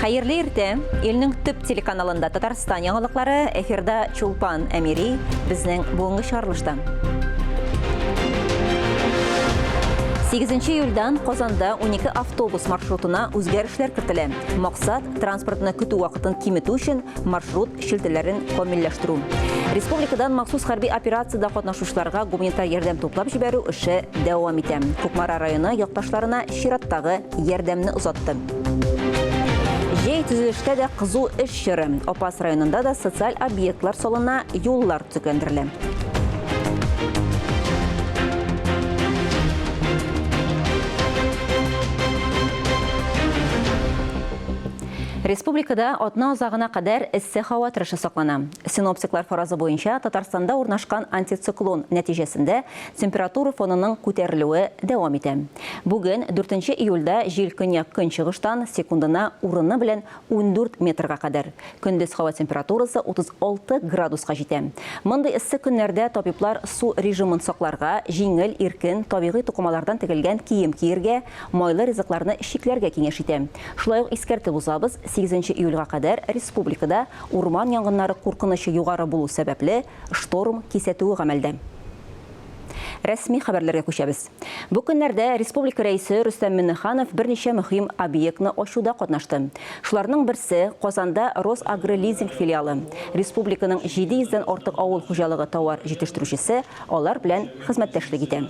Хайырлы ирте, елнең төп телеканалында Татарстан яңалыклары эфирда Чулпан Әмири безнең бүгенге чыгарылышта. 8 июльдән Казанда 12 автобус маршрутына үзгәрешләр кертелә. Максат транспортны көтү вакытын киметү өчен маршрут шелтәләрен камилләштерү. Республикадан махсус хәрби операциядә катнашучыларга гуманитар ярдәм туплап җибәрү эше дәвам итә. Кукмара районы якташларына чираттагы ярдәмне узатты. Җәй төзелештә дә кызу эш чоры. Опас районында да социаль объектлар салына, юллар төзекләндерелә. Республикада атна узагына кадәр эссе һава торышы саклана. Синоптиклар фаразы буенча Татарстанда урнашкан антициклон нәтиҗәсендә температура фонының күтәрелүе дәвам итә. Бүген 4 июльдә җил көньяк-көнчыгыштан секундына урыны белән 14 метрга кадәр. Көндез һава температурасы 36 градуска җитә. Мондый эссе көннәрдә табиблар су режимын сакларга, җиңел, иркен, табигый тукымалардан тегелгән кием киергә, майлы ризыкларны чикләргә киңәш итә. Шулай ук искәртеп узабыз, 8 июльгә кадәр республикада урман янгыннары куркынычы югары булу сәбәпле шторм кисәтүе гамәлдә. Рәсми хәбәрләргә күчәбез. Бу көннәрдә республика рәисе Рөстәм Миңнеханов берничә мөһим объектны ачуда катнашты. Шуларның берсе Казанда Росагролизинг филиалы. Республиканың 700-дән артык авыл хуҗалыгы товар җитештерүчесе алар белән хезмәттәшлек итә.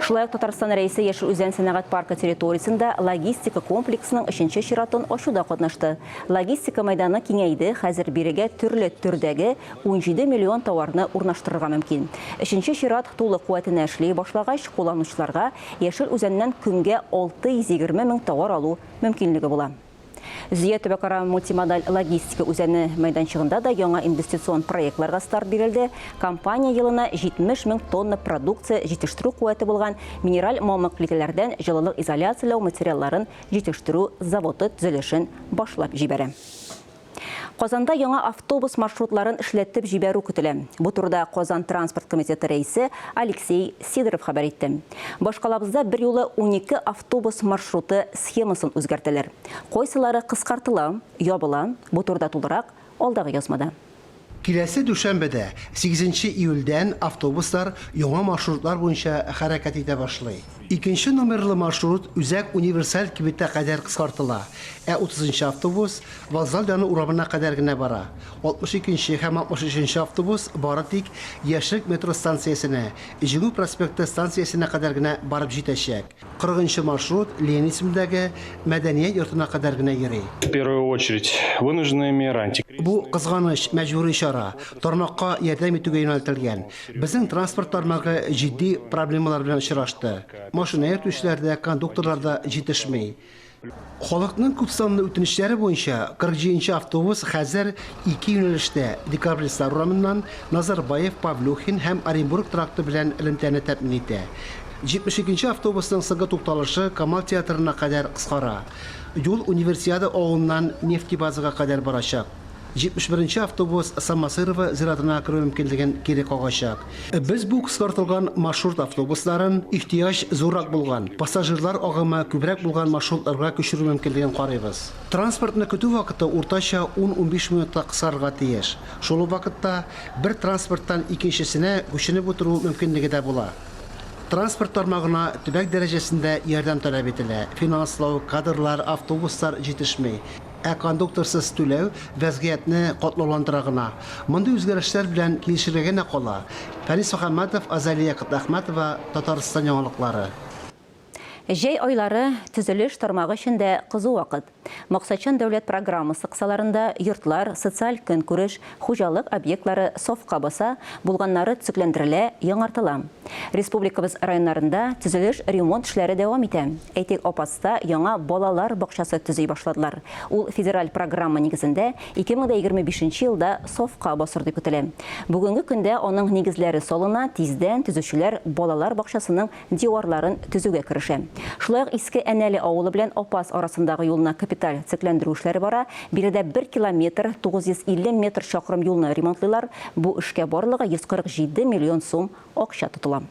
Шулай ук Татарстан рәисе Яшел Үзән сәнәгать паркы территориясендә логистика комплексының 3нче чиратын ачуда катнашты. Логистика мәйданы киңәйде, хәзер бирегә төрле төрдәге 17 миллион товарны урнаштырырга мөмкин. 3нче чират тулы куәтенә эшли башлагач, кулланучыларга Яшел Үзәннән көнгә 620 мең товар алу мөмкинлеге була. Зия төбәкара мультимодаль логистика үзәне мәйданчыгында да яңа инвестицион проектларга старт бирелде. Компания елына 70 мең тонна продукция җитештерү куәте булган минераль мамык плитәләрдән җылылык изоляцияләү материалларын җитештерү заводы төзелешен башлап җибәрә. Казанда яңа автобус маршрутларын эшләтеп җибәрү көтелә. Бу турыда Казан транспорт комитеты рәисе Алексей Сидоров хәбәр итте. Башкалабызда бер юлы 12 автобус маршруты схемасын үзгәртәләр. Кайсылары кыскартыла, ябыла. Бу турыда тулырак алдагы язмада. Киләсе дүшәмбедә 8 июльдән автобуслар яңа маршрутлар буенча хәрәкәт итә башлый. 2 номерлы маршрут Үзәк универсаль кибеттә кадәр кыскартыла. 30 автобус Вокзалданы урамына кадәр генә бара. 62 һәм 63 автобус бары тик Яшьлек метро станциясенә, Җиңү проспекты станциясенә кадәр генә барып җитәчәк. 40 маршрут Ленинизмдәге мәдәният йортына кадәр генә йөри. В первую очередь, вынужденные меры. Бу кызганыч мәҗбүри чара, тармакка ярдәм итүгә юнәлтелгән. Безнең транспорт тармагы җитди проблемалар белән очрашты. Машина йөртүчеләрдә, кондукторларда җитешми. Халыкның күпсанлы үтенечләре буенча 47 автобус хәзер 2 юнәлештә Декабристлар урамыннан Назарбаев, Павлюхин һәм Оренбург тракты белән элемтәне тәэмин итә. 72 автобусның сыгы тукталышы Камал театрына кадәр кыскара. Юл Универсиада авылыннан нефтебазага кадәр барачак. 71 автобус Самасырова зиратына керү мөмкинлеген кире кагачак. Без бу кыскартылган маршрут автобусларын ихтыяҗ зуррак булган, пассажирлар агымы күбрәк булган маршрутларга күчерү мөмкинлеген карыйбыз. Транспортны көтү вакыты уртача 10-15 минутта кысарга тиеш. Шул вакытта бер транспорттан икенчесенә күченеп утыру мөмкинлеге дә була. Транспорт тармагына төбәк дәрәҗәсендә ярдәм таләп ителә. Финанслау, кадрлар, автобуслар җитешми. Кондукторсыз түләү вәзгыятьне катлауландыра гына. Мондый үзгәрешләр белән килешергә генә кала. Фәрис Мөхәммәтов, Азалия Кытахмәтова, Татарстан яңалыклары. Җәй айлары төзелеш тармагы өчендә кызу вакыт. Максатчан дәүләт программасы кысаларында йортлар, социаль көнкүреш, хуҗалык объектлары сафка баса, булганнары төзекләндерелә, яңартыла. Республикабыз районнарында төзелеш, ремонт эшләре дәвам итә. Әйтик, Опаста яңа балалар бакчасы төзи башладылар. Ул федераль программа нигезендә 2025 елда сафка басыр дип көтелә. Бүгенге көндә аның нигезләре салына, тиздән төзүчеләр балалар бакчасының диварларын төзүгә керешә. Шулай ук Иске Әнәле авылы белән Опас арасындагы юлны капиталь цикләндерү эшләре бара. Биредә 1 километр 950 метр чакрым юлны ремонтлыйлар. Бу эшкә барлыгы 147 миллион сум акча тотыла.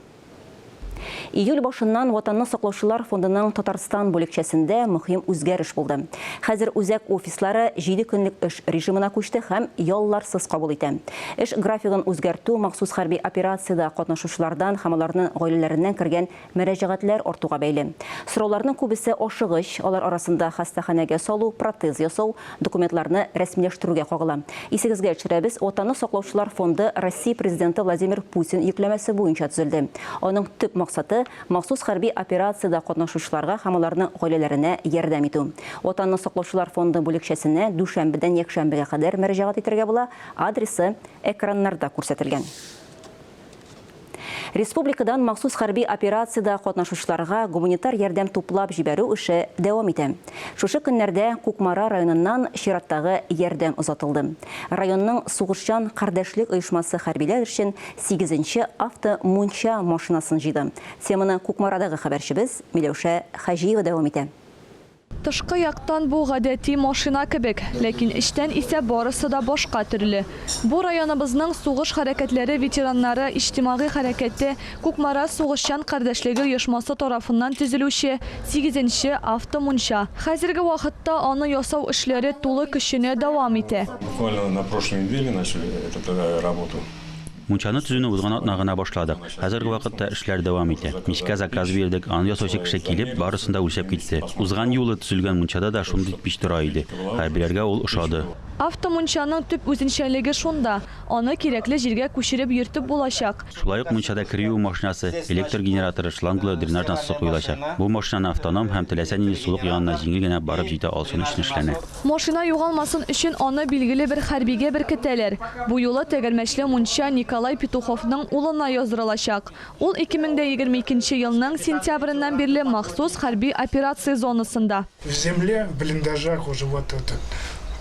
Июль башыннан Ватанны саклаучылар фондының Татарстан бүлекчәсендә мөһим үзгәреш булды. Хәзер үзәк офислары 7 көнлек эш режимына күчте һәм ялларсыз кабул итә. Эш графигын үзгәртү махсус хәрби операциядә катнашучылардан һәм аларның гаиләләреннән кергән мөрәҗәгатьләр артуга бәйле. Сорауларның күбесе ашыгыч, алар арасында хастаханәгә салу, протез ясау, документларны рәсмиләштерүгә кагыла. Исегезгә төшерәбез, Ватанны саклаучылар фонды Россия президенты Владимир Путин йөкләмәсе буенча төзелде. Аның төп максаты махсус хәрби операциядә катнашучыларга һәм аларның гаиләләренә ярдәм итү. Ватанны саклаучылар фонды бүлекчәсенә дүшәмбедән якшәмбегә кадәр мөрәҗәгать итәргә була. Адресы экраннарда күрсәтелгән. Республикадан махсус хәрби операциядә катнашучыларга гуманитар ярдәм туплап җибәрү эше дәвам итә. Шушы көннәрдә Кукмара районыннан чираттагы ярдәм озатылды. Районның сугышчан кардәшлек оешмасы хәрбиләр өчен 8нче автомунча машинасын җыйды. Теманы Кукмарадагы хәбәрчебез Миләүшә Хаҗиева дәвам итә. Тышкы яктан бу гадәти машина кебек, ләкин эчтән исә барысы да башка төрле. Бу районыбызның сугыш хәрәкәтләре ветераннары иҗтимагый хәрәкәте Кукмара сугышчан кардәшлеге оешмасы тарафыннан төзелүче 8нче автомунча. Хәзерге вакытта аны ясау эшләре тулы көченә дәвам итә. Буквально на прошлой неделе начали эту работу. Мунчаны төзүне узган атна гына башладык. Хәзерге вакытта эшләр дәвам итә. Мичкә заказ бирдек, аны ясаучы кеше килеп, барысын да үлчәп китте. Узган юлы төзелгән мунчада да шундый пич тора иде. Хәрбиләргә ул ошады. Автомунчаның төп үзенчәлеге шунда. Аны кирәкле җиргә күчереп йөртеп булачак. Шулай ук мунчада кирүү машинасы, электр генераторы, шланглы дренаж насосы куелачак. Бу машинаны автоном һәм теләсә нинди сулык янына җиңел генә барып җитә алсын өчен эшләнә. Машина югалмасын өчен аны билгеле бер хәрбигә беркетәләр. Бу юлы тәгәрмәчле мунча Николай Петуховның улына яздырылачак. Ул 2022 елның сентябреннән бирле махсус хәрби операция зонасында. В земле, в блиндажах уже вот это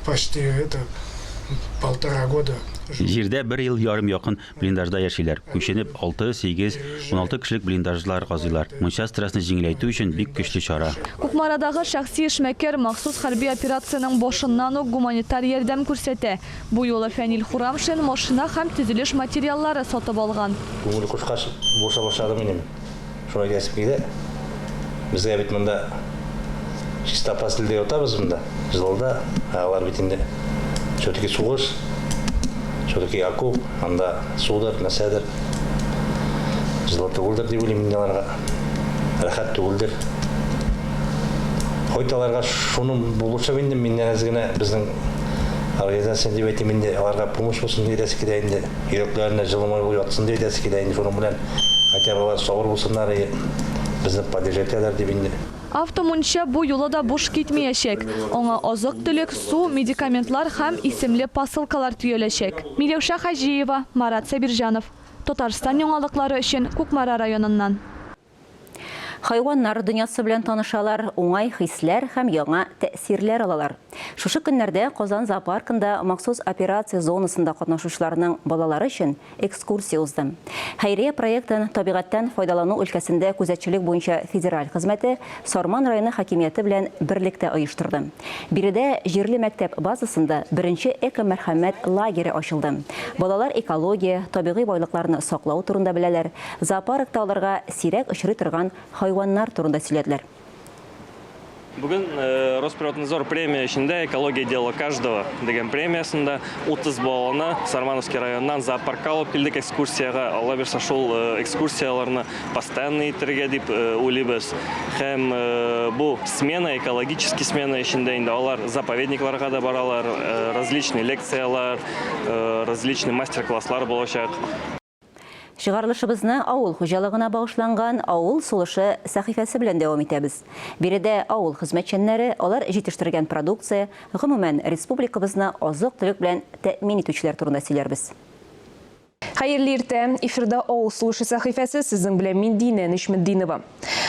почти 1,5 года. Җирдә 1 ел ярым якын блиндажда яшиләр. Күченеп 6, 8, 16 кешелек блиндажлар казыйлар. Мунча стрессны җиңеләйтү өчен бик көчле чара. Кукмарадагы шәхси эшмәкәр махсус хәрби операциянең башыннан ук гуманитар ярдәм күрсәтә. Бу юлы Фәнил Хурамшин машина һәм төзелеш материаллары сатып алган. Күңел кушкач буша башлады минем. Шуңа кәсеп килде. Безгә бит монда чиста пасылда ятабыз монда. Җылда, алар бит инде все-таки сугыш, все-таки окоп, анда судыр, мәсәдер. Җылы түгелдер дип уйлыйм мин аларга. Рәхәт түгелдер. Хойталарга шуның булышы минем әзгенә безнең организация дип әйтим инде аларга помощь булсын дидәсе килә инде. Йөрәкләренә җылымай уятсын дидәсе килә инде. Шуның белән хотя бы савыр булсыннар, безне поддержать дип инде. Автомунча бу юлы да буш китмәячәк. Аңа азык-төлек, су, медикаментлар һәм исемле посылкалар төяләчәк. Миләүшә Хаҗиева, Марат Сабирҗанов. Татарстан яңалыклары өчен Кукмара районыннан. Хайваннар дөньясы белән танышалар, уңай хисләр һәм яңа тәэсирләр алалар. Шушы көннәрдә Казан зоопаркында махсус операция зонасында катнашучыларның балалары өчен экскурсия узды. Хәйрия проектын табигатьтән файдалану өлкәсендә күзәтчелек буенча федераль хезмәте Сарман районы хакимияте белән берлектә оештырды. Биредә җирле мәктәп базасында беренче эко-мәрхәмәт лагере ачылды. Балалар экология, табигый байлыкларны саклау турында беләләр. Зоопаркта аларга сирәк очрый торган хайваннар турында сөйләделәр. Бүгін Росприроднадзор премия ішінде экология дела каждого деген премиясында 30 баланы Сармановский районнан зоопаркка алып келдік экскурсияға. Алла берсе шул экскурсияларны постоянно итәргә дип уйлыйбыз. Һәм бу смена, экологический смена ішінде инде алар заповедникларга да баралар, различные лекциялар, различные мастер-класслар булачак. Чыгарылышыбызны авыл хуҗалыгына багышланган авыл сулышы сәхифәсе белән дәвам итәбез. Биредә авыл хезмәтчәннәре алар җитештергән продукция, гомумән республикабызны азык-төлек белән тәэмин итүчеләр турында сөйләрбез. Хәерле иртә, эфирда авыл сулышы сәхифәсе сезнең белән мин Динә Нишметдинова.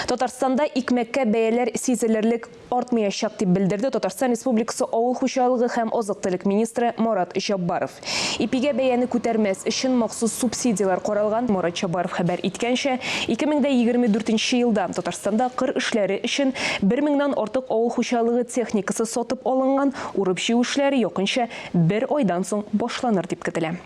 Татарстанда икмәккә бәяләр сизелерлек артмаячак дип белдерде Татарстан Республикасы авыл хуҗалыгы һәм азык-төлек министры Марат Чабаров. Ипигә бәяне күтәрмәс өчен махсус субсидиялар каралган. Марат Чабаров хәбәр иткәнчә, 2024 елда Татарстанда кыр эшләре өчен 1000-нан артык авыл хуҗалыгы техникасы сатып алынган, урып җыю эшләре якынча 1 айдан соң башланыр дип көтелә.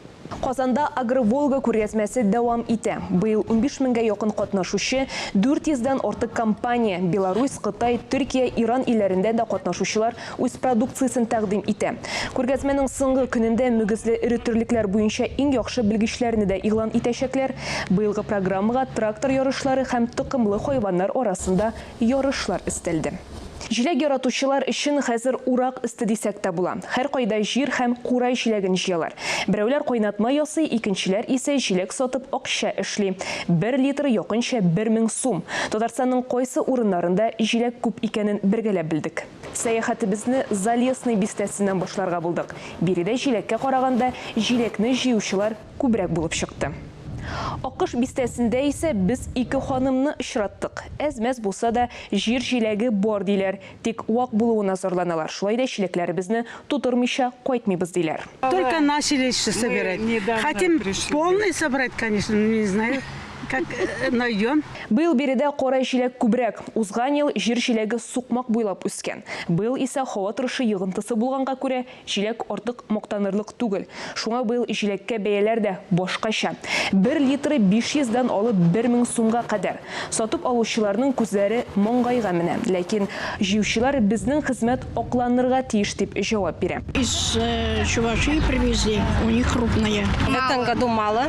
Казанда Агроволга күргәзмәсе дәвам итә. Быел 15 меңгә якын катнашучы, 400-дән артык компания Беларусь, Кытай, Төркия, Иран илләрендә дә катнашучылар үз продукциясын тәкъдим итә. Күргәзмәнең соңгы көнендә мөгезле эре төрлекләр буенча иң яхшы белгечләрне дә игълан итәчәкләр. Быелгы программага трактор ярышлары һәм токымлы хайваннар арасында ярышлар өстәлде. Җиләк яратучылар өчен хәзер урак өсте дисәк тә була. Һәр кайда җир һәм курай җиләген җыялар. Берәүләр кайнатма ясый, икенчеләр исә җиләк сатып акча эшли. 1 литр якынча 1000 сум. Татарстанның кайсы урыннарында җиләк күп икәнен бергәләп белдек. Сәяхәтебезне Залесный бистәсеннән башларга булдык. Биредә җиләккә караганда җиләкне җыючылар күбрәк булып чыкты. Акыш бистәсендә исә без 2 ханымны очраттык. Әзмәс булса да җир җиләге бар диләр. Тик вак булуына зарланалар. Шулай да җиләкләребезне тутырмыйча кайтмыйбыз диләр. Только начали еще собирать. Хотим полный собрать, конечно, не знаю, как найдем. Быел биредә кара җиләк күбрәк. Узган ел җир җиләге сукмак буйлап үскән. Быел исә һава торышы йогынтысы булганга күрә җиләк артык мактанырлык түгел. Шуңа быел җиләккә бәяләр дә башкача. 1 литры 500-дан алып 1000 сумга кадәр. Сатып алучыларның күзләре моңгайга менә. Ләкин җыючылар безнең хезмәт акланырга тиеш дип җавап бирә. Из Чувашии привезли, у них крупные. В этом году мало,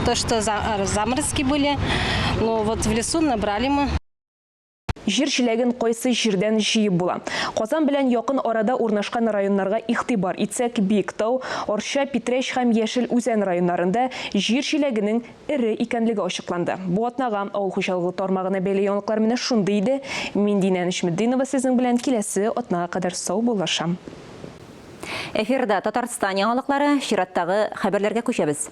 то что заморозки были, но вот в лесу набрали мы. Җир җиләген кайсы җирдән җыеп була. Казан белән якын арада урнашкан районнарга игътибар итсәк, Биектау, Орша, Питрәч һәм Яшел Үзән районнарында җир җиләгенең эре икәнлеге ачыкланды. Бу атнага авыл хуҗалыгы тармагына бәйле яңалыклар менә шундый иде. Мин Динә Нишметдинова сезнең белән киләсе атнага кадәр сау булашам. Эфирда Татарстан яңалыклары чираттагы хәбәрләргә күчәбез.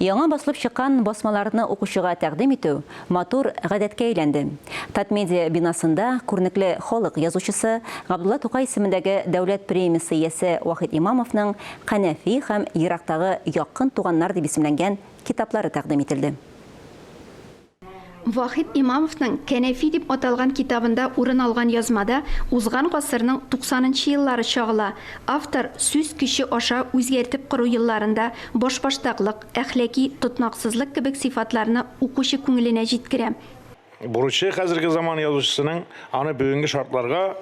Яңа басылып чыккан басмаларны укучыга тәкъдим итү матур гадәткә әйләнде. Татмедиа бинасында күренекле халык язучысы Габдулла Тукай исемендәге дәүләт премиясе иясе Вахит Имамовның Канәфи һәм Ирактагы якын туганнар дип исемләнгән китаплары тәкъдим ителде. Вахит Имамовның «Кәнәфи» дип аталган китабында урын алган язмада узган гасырның 90-нчы еллары чагыла. Автор сүз көче аша үзгәртеп кору елларында башбаштаклык, әхлаки тотнаксызлык кебек сыйфатларны укучы күңеленә җиткерә. Бурычы хәзерге заман язучысының аны бүгенге шартларга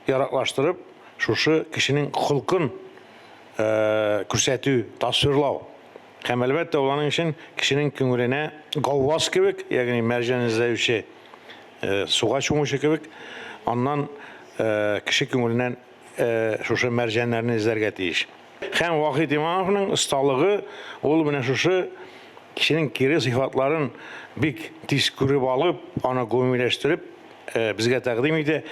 яраклаштырып, шушы кешенең холкын күрсәтү, тасвирлау. Һәм әлбәттә уларның өчен кешенең күңеленә галваз кебек, ягъни мәрҗән эзләүче, суга чумучы кебек, аннан кеше күңеленнән шушы мәрҗәннәрне эзләргә тиеш. Һәм Вахит Имамовның осталыгы ул менә шушы кешенең кире сыйфатларын бик тиз күреп алып, аны гомумиләштереп безгә тәкъдим итә.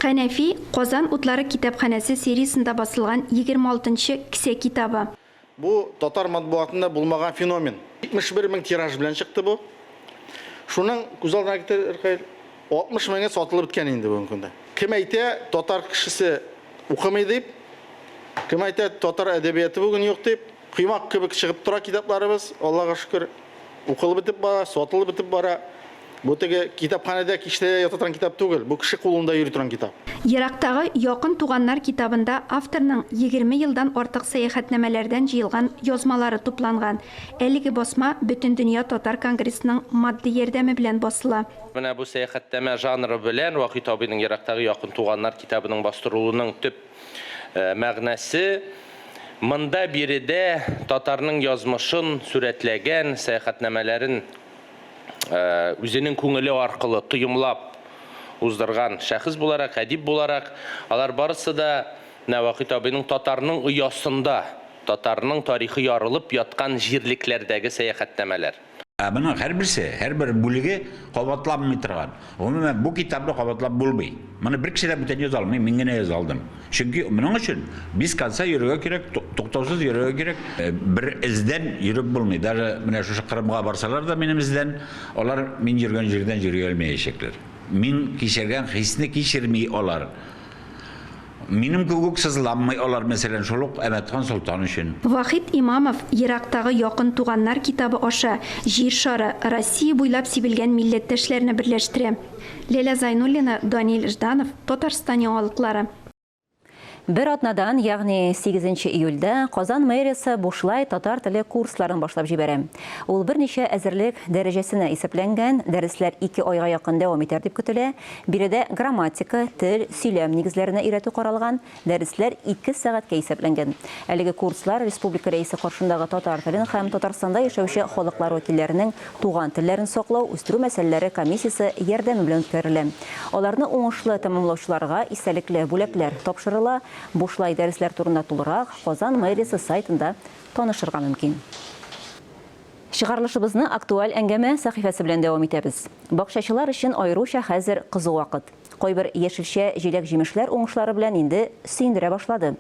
Канәфи Казан утлары китапханәсе сериясендә басылган 26-нчы кисә китабы. Бу татар матбуатында булмаган феномен. 71 мең тираж белән чыкты бу. Шуның күз алдына китерер 60 меңгә сатылып биткән инде бүгенге көндә. Кем әйтә, татар кешесе укымый дип, кем әйтә, татар әдәбияты бүген юк дип, кыймак кебек чыгып тора китапларыбыз, Аллага шөкер, укылып битеп бара, сатылып битеп бара. Бу теге китапханәдә киштә ята торган китап түгел, бу кеше кулында йөри торган китап. Ерактагы якын туганнар китабында авторның 20 елдан артык сәяхәтнамәләрдән җыелган язмалары тупланган. Әлеге басма Бөтен дөнья татар конгрессының матди ярдәме белән басыла. Менә бу сәяхәтнамә жанры белән Вахит абыйның ерактагы якын туганнар китабының бастырылуының төп мәгънәсе монда биредә татарның язмышын сурәтләгән сәяхәтнамәләрен үзенең күңеле аркылы тыйымлап уздырган шәхес буларак, әдип буларак, алар барысы да Вахит абыйның татарның оясында, татарның тарихы ярылып яткан җирлекләрдәге сәяхәтнамәләр. Моның һәр бер бүлеге кабатланмый торган. Гомумән бу китапны кабатлап булмый. Моны бер кеше дә бүтән яза алмый, мин генә яза алдым. Чөнки моның өчен без конца йөрергә кирәк, туктаусыз йөрергә кирәк. Бер эздән йөреп булмый. Даже менә шушы Кырымга барсалар да минем эздән, алар мин йөргән җирдән йөргә алмаячаклар. Мин кичергән хисне кичерми алар. Минем күгүк сызламый алар мәсәлән шулык Әмәтхан Солтан өчен. Вахит Имамов ерактагы якын туганнар китабы аша җир шары Россия буйлап сибелгән милләттәшләрне берләштерә. Ләлә Зайнуллина, Даниил Жданов, Татарстан яңалыклары. Bir атнадан, ягъни 8 июльдә Казан мэриясе бушлай татар теле курсларын башлап җибәрә. Ул берничә әзерлек дәрәҗәсенә исәпләнгән, дәресләр 2 айга якын дәвам итәр дип көтелә. Биредә грамматика, тел, сөйләм нигезләренә өйрәтү каралган, дәресләр 2 сәгатькә исәпләнгән. Әлеге курслар республика рәисе каршындагы татар телен һәм Татарстанда яшәүче халыклар вәкилләренең туган телләрен саклау, үстерү мәсьәләләре комиссиясе ярдәме белән үткәрелә. Аларны уңышлы тәмамлаучыларга истәлекле бүләкләр тапшырыла. Бушлай дәресләр турында тулырак Казан мэриясе сайтында танышырга мөмкин. Чыгарылышыбызны актуаль әңгәмә сәхифәсе белән дәвам итәбез. Бакчачылар өчен аеруча хәзер кызу вакыт. Кайбер яшелчә җиләк-җимешләр уңышлары белән инде сөендерә башлады.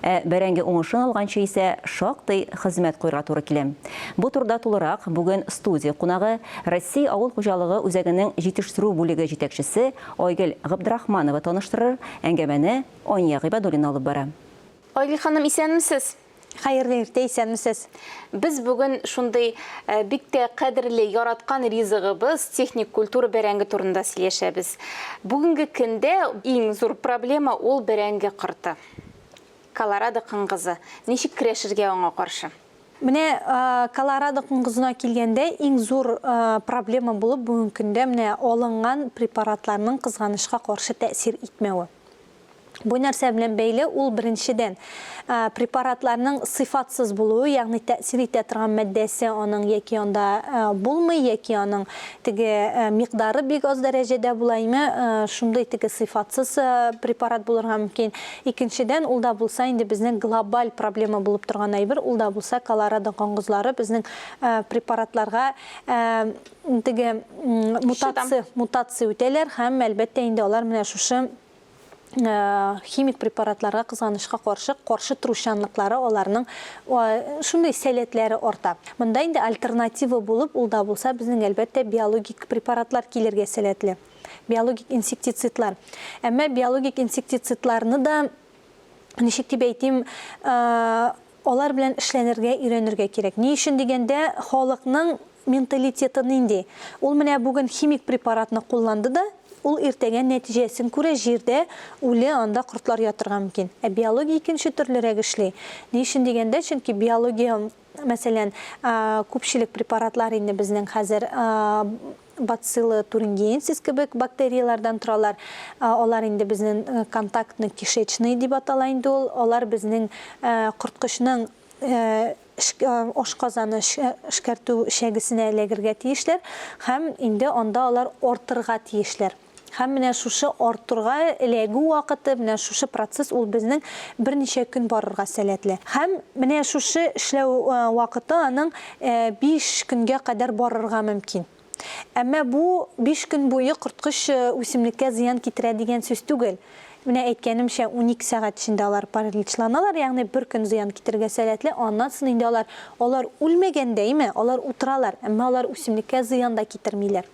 Бәрәңге уңышын алганчы исә шактый хезмәт куйырга туры килә. Бу турда тулырак бүген студия кунагы Россия авыл хуҗалыгы үзәгенең җитештерү бүлеге җитәкчесе Айгөл Габдрахманова таныштырыр. Әңгәмәне Ания Гыйбадуллина алып бара. Айгөл ханым, исәнмесез? Хайырлы иртә, исәнмесез? Без бүген шундый бик тә кадерле яраткан ризыгыбыз техник культура бәрәңге турында сөйләшәбез. Бүгенге көндә иң зур проблема ул бәрәңге кырты. Колорадо кыңгызы. Ничек көрәшергә аңа каршы? Менә Колорадо кыңгызына килгәндә иң зур проблема булып бүгенге көндә менә алынган препаратларның кызганычка каршы тәэсир итмәүе. Бу нәрсә белән бәйле ул беренчедән препаратларның сыйфатсыз булуы, ягъни тәэсир итә торган матдәсе аның яки анда булмый, яки аның теге микъдары бик аз дәрәҗәдә булаймы, шундый теге сыйфатсыз препарат булырга мөмкин. Икенчедән, ул да булса инде безнең глобаль проблема булып торган әйбер, ул да булса Колорадо кыңгызлары безнең препаратларга теге мутация үтәләр һәм әлбәттә инде алар менә шушы химик препаратларга кызганычка каршы туручанлыклары аларның шундый сәләтләре арта. Монда инде альтернатива булып, ул да булса безнең әлбәттә биологик препаратлар килергә сәләтле. Биологик инсектицидлар. Әмма биологик инсектицидларны да ничек дип әйтим, алар белән эшләнергә, өйрәнергә кирәк. Ни өчен дигәндә, халыкның менталитеты нинди? Ул менә бүген химик препаратны кулланды да, ул иртәгә нәтиҗәсен күрә, җирдә үле анда кортлар ятырга мөмкин. Биология икенче төрлерәк эшли. Ни өчен дигәндә, чөнки биология, мәсәлән, күпчелек препаратлар инде безнең хәзер бациллы турингиенсис кебек бактериялардан торалар. Алар инде безнең контактны кишечный дип атала инде ул. Алар безнең корткычның ашказаны эшкәртү шәгесенә эләгергә тиешләр һәм инде анда алар артырга тиешләр. Һәм менә шушы артырга эләгү вакыты, менә шушы процесс ул безнең берничә көн барырга сәләтле. Һәм менә шушы эшләү вакыты аның 5 көнгә кадәр барырга мөмкин. Әмма бу 5 көн буе корткыч үсемлеккә зыян китерә дигән сүз түгел. Менә әйткәнемчә 12 сәгать эчендә алар параличланалар, ягъни 1 көн зыян китергә сәләтле. Аннан соң инде алар үлмәгәндәйме, алар утыралар, әмма алар үсемлеккә зыян да китермиләр.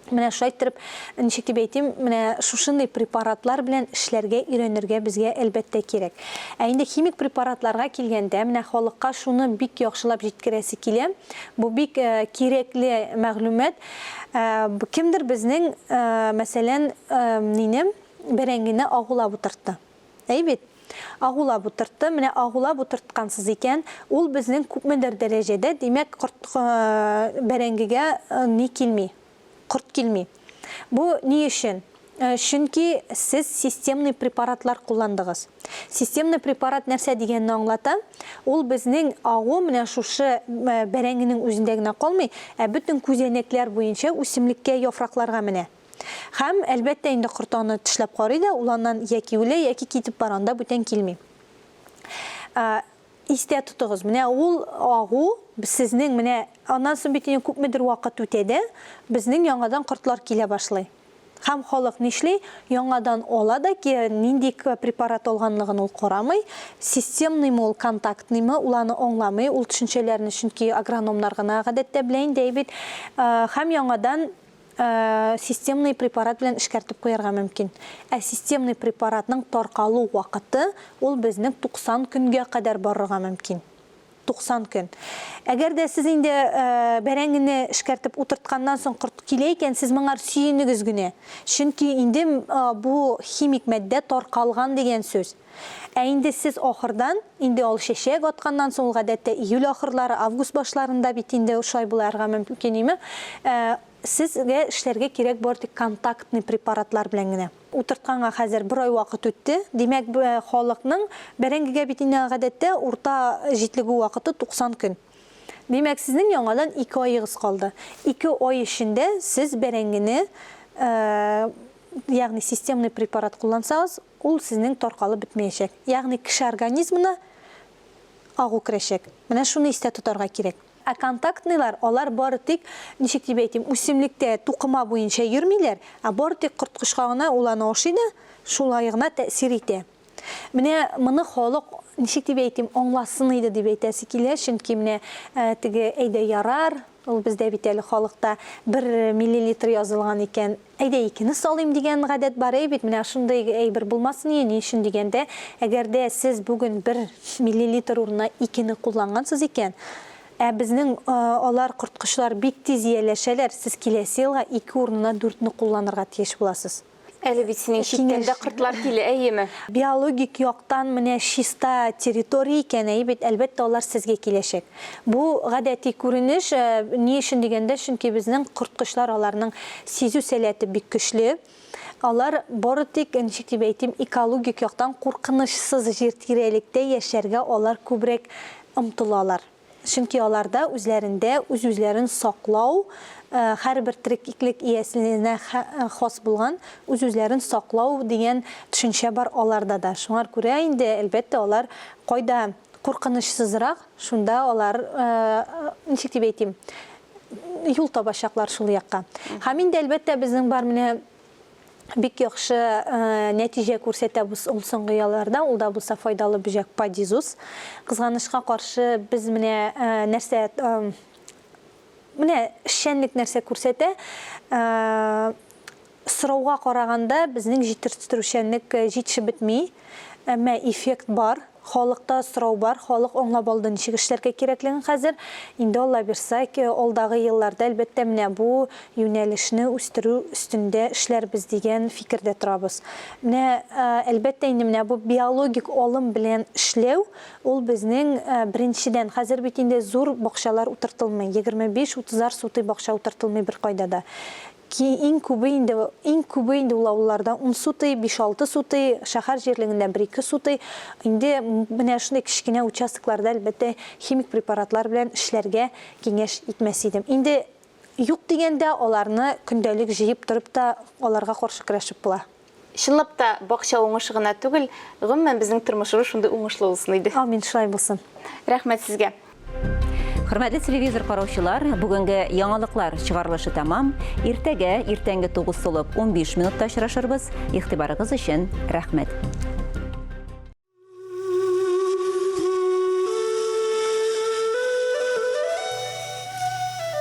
Менә шулай итеп, ничек дип әйтим, менә шушындай препаратлар белән эшләргә, өйрәнергә безгә әлбәттә кирәк. Ә инде химик препаратларга килгәндә, менә халыкка шуны бик яхшылап җиткерәсе килә. Бу бик кирәкле мәгълүмат. Кемдер безнең, мәсәлән, бәрәңгене агулап утыртты. Әйбет, агулап утыртты. Менә агулап утырткансыз икән, ул безнең күпмедер дәрәҗәдә, димәк, бәрәңгегә ни килми, корт килми. Бу ни өчен? Чөнки сез системный препаратлар кулландыгыз. Системный препарат нәрсә дигәнне аңлата? Ул безнең агу менә шушы бәрәңгенең үзендә генә калмый, ә бөтен күзәнәкләр буенча үсемлеккә, яфракларга менә. Һәм әлбәттә инде корт аны тешләп карый да, ул аннан яки үлә, яки китеп барганда бүтән килми. Истә тотыгыз, менә ул агу сезнең менә аннан соң бит күпмедер вакыт үтә, безнең яңадан кортлар килә башлый. Һәм халык нишли, яңадан ала да ки, нинди препарат алганлыгын ул карамый, системныймы ул, контактныймы, ул аны аңламый, ул төшенчәләрне чөнки агрономнар гына гадәттә белә инде бит. Һәм яңадан системный препарат белән эшкәртеп куярга мөмкин. Ә системный препаратның таркалу вакыты ул безнең 90 көнгә кадәр барырга мөмкин. 90 көн. Әгәр дә сез инде бәрәңгене эшкәртеп утыртканнан соң корт килә икән, сез моңар сөйенегез генә. Чөнки инде бу химик матдә таркалган дигән сүз. Ә инде сез ахырдан, инде ул шешек атканнан соң, гадәттә июль ахырлары, август башларында бит инде шулай буларга мөмкин име? Сезгә эшләргә кирәк бортик контактный препаратлар белән генә. Утыртканга хәзер 1 ай вакыт үтте. Димәк, халыкның бәрәңгегә бит инде гадәттә урта җитлеге вакыты 90 көн. Димәк, сезнең яңадан 2 айыгыз калды. 2 ай эчендә сез бәрәңгене, ягъни системный препарат куллансагыз, ул сезнең таркалып бетмәячәк. Ягъни кеше организмына агу керәчәк. Менә шуны истә тотарга кирәк. Ә контактныйлар, алар бары тик, ничек дип әйтим, үсемлектә туқыма буенча йөрмиләр, ә бары тик корткышка гына уланы ашый да, шулай гына тәэсир итә. Менә моны халык, ничек дип әйтим, аңласын иде дип әйтәсе килә, чөнки менә теге әйдә ярар, ул бездә бит әле халыкта 1 миллилитр язылган икән, әйдә 2-не салыйм дигән гадәт бар бит. Менә шундый әйбер булмасын, ни өчен дигәндә, әгәр дә сез бүген 1 миллилитр урынына 2-не куллангансыз икән, ә безнең алар корткычлар бик тиз ияләшәләр, сез киләсе елга 2 урынына 4-не кулланырга тиеш буласыз. Әле бит синең читтән кортлар килә, әйеме? Биологик яктан менә чиста территория икән, бит әлбәттә алар сезгә киләчәк. Бу гадәти күренеш, ни өчен дигәндә, чөнки безнең корткычлар аларның сизү сәләте бик көчле. Алар бары тик, ничек дип әйтим, экологик яктан куркынычсыз җир тирәлектә яшәргә алар күбрәк омтылалар. Чөнки аларда үзләрендә үз-үзләрен саклау, һәрбер тирәклек иясенә хас булган үз-үзләрен саклау дигән төшенчә бар аларда да. Шуңар күрә инде әлбәттә алар кайда куркынычсызрак, шунда алар, ничек дип әйтим, юл табачаклар шул якка. Һәм инде әлбәттә безнең бар менә бик яхшы нәтиҗә күрсәтә бу соңгы елларда, ул да булса файдалы бөҗәк падизус. Кызганычка каршы без менә нәрсә, менә эшчәнлек нәрсә күрсәтә. Сорауга караганда безнең җитештерүчәнлек җитешеп бетми, әмма эффект бар. Халыкта сорау бар, халык аңлап алды ничек эшләргә кирәклеген хәзер. Инде Алла бирсә, алдагы елларда әлбәттә менә бу юнәлешне үстерү өстендә эшләрбез дигән фикердә торабыз. Менә әлбәттә инде менә бу биологик алым белән эшләү, ул безнең беренчедән хәзер бит инде зур бакчалар утыртылмый, 25-30 сутый бакча утыртылмый бер кайда да. Иң күбе инде ул авылларда 10 сутый, 5-6 сутый, шәһәр җирлегендә 1-2 сутый. Инде менә шундый кичкенә участокларда әлбәттә химик препаратлар белән эшләргә киңәш итмәс идем. Инде юк дигәндә аларны көндәлек җыеп торып та аларга каршы көрәшеп була. Чынлап та бакча уңышы гына түгел, гомумән безнең тормышыбыз шундый уңышлы булсын иде. Амин, шулай булсын. Рәхмәт сезгә. Хөрмәтле телевизор караучылар, бүгенге яңалыклар чыгарылышы тамам. Иртәгә, иртәнге 9:15 минутта очрашырбыз. Игътибарыгыз өчен рәхмәт.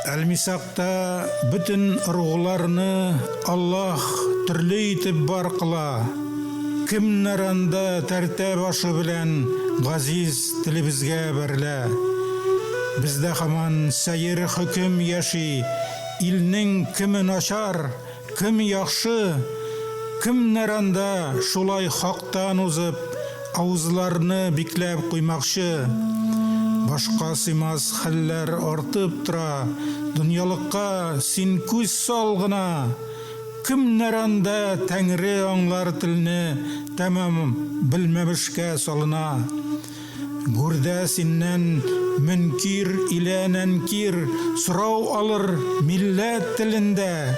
Әлмисақта бүтін ұрғыларны Аллах түрлі итеп бар қыла. Кім наранда тәртә башы белән ғазиз тілібізге бәрлә. Бездә һаман сәйер хөкем яши, илнең кеме начар, кем яхшы, кем наранда шулай хактан узып, авызларны бикләп куймакчы. Башка сыймас хәлләр артып тора, дөньялыкка син күз сал гына. Кем наранда Тәңре аңлар телне тәмам белмәбешкә салына. Гүрдә синнән мөнкир илә нәнкир сорау алыр милләт телендә.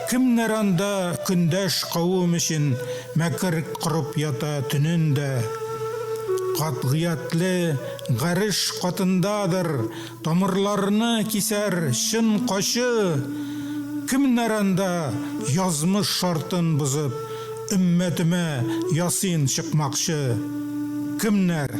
Кемнәр анда көндәш кавым өчен мәкер корып ята төнендә. Катгыятлы гариш катындадыр, тамырларны кисәр шын кашы. Кемнәр анда язмыш шартын бузып, өммәтемә ясин чыкмакчы. Кемнәр